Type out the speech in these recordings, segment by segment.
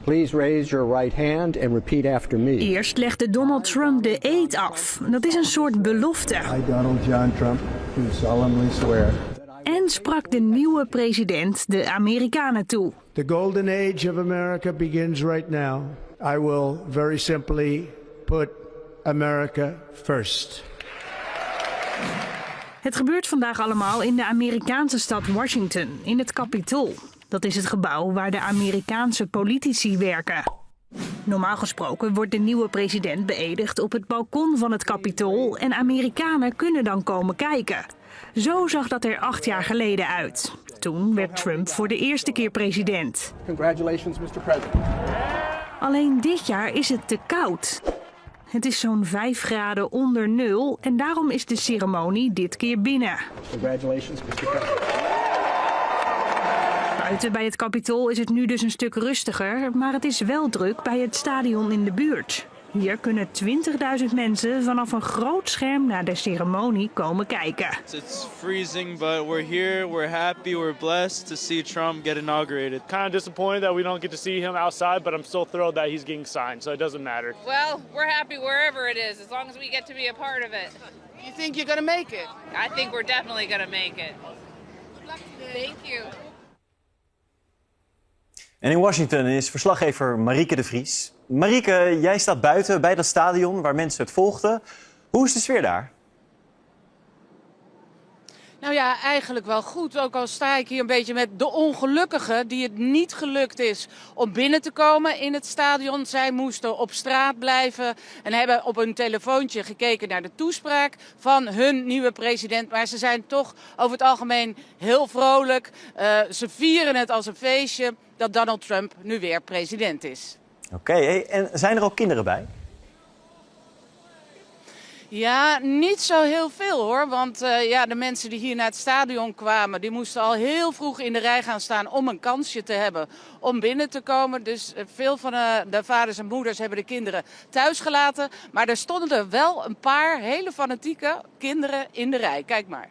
Please raise your right hand and repeat after me. Eerst legde Donald Trump de eed af. Dat is een soort belofte. I, Donald John Trump, do solemnly swear. En sprak de nieuwe president de Amerikanen toe. The golden age of America begins right now. I will very simply put America first. Het gebeurt vandaag allemaal in de Amerikaanse stad Washington, in het Capitool. Dat is het gebouw waar de Amerikaanse politici werken. Normaal gesproken wordt de nieuwe president beëdigd op het balkon van het Capitool en Amerikanen kunnen dan komen kijken. Zo zag dat er 8 jaar geleden uit. Toen werd Trump voor de eerste keer president. Congratulations, Mr. President. Alleen dit jaar is het te koud. Het is zo'n 5 graden onder nul en daarom is de ceremonie dit keer binnen. Congratulations, Mr. President. Buiten bij het Capitool is het nu dus een stuk rustiger, maar het is wel druk bij het stadion in de buurt. Hier kunnen 20.000 mensen vanaf een groot scherm naar de ceremonie komen kijken. It's freezing, but we're here, we're happy, we're blessed to see Trump get inaugurated. Kind of disappointed that we don't get to see him outside, but I'm still thrilled that he's getting signed, so it doesn't matter. Well, we're happy wherever it is, as long as we get to be a part of it. You think you're going to make it? I think we're definitely going to make it. Thank you. En in Washington is verslaggever Marieke de Vries. Marieke, jij staat buiten bij dat stadion waar mensen het volgden. Hoe is de sfeer daar? Nou ja, eigenlijk wel goed. Ook al sta ik hier een beetje met de ongelukkigen die het niet gelukt is om binnen te komen in het stadion. Zij moesten op straat blijven en hebben op hun telefoontje gekeken naar de toespraak van hun nieuwe president. Maar ze zijn toch over het algemeen heel vrolijk. Ze vieren het als een feestje dat Donald Trump nu weer president is. Oké, en zijn er ook kinderen bij? Ja, niet zo heel veel hoor. Want de mensen die hier naar het stadion kwamen, die moesten al heel vroeg in de rij gaan staan om een kansje te hebben om binnen te komen. Dus veel van de vaders en moeders hebben de kinderen thuis gelaten. Maar er stonden er wel een paar hele fanatieke kinderen in de rij. Kijk maar.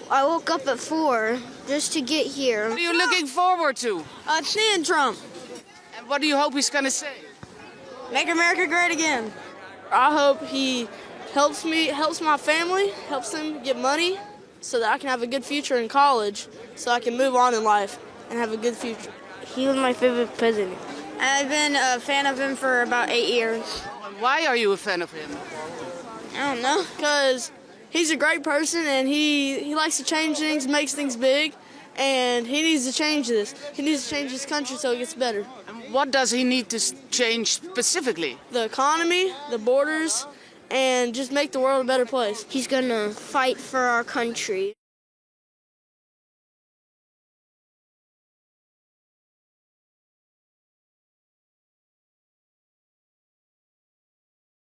I woke up at 4 just to get here. What are you looking forward to? Seeing Trump. And what do you hope he's going to say? Make America great again. I hope he helps my family, helps them get money so that I can have a good future in college, so I can move on in life and have a good future. He was my favorite president. I've been a fan of him for about 8 years. Why are you a fan of him? I don't know, because he's a great person and he likes to change things, makes things big, and he needs to change this. He needs to change his country so it gets better. What does he need to change specifically? The economy, the borders, and just make the world a better place. He's gonna fight for our country.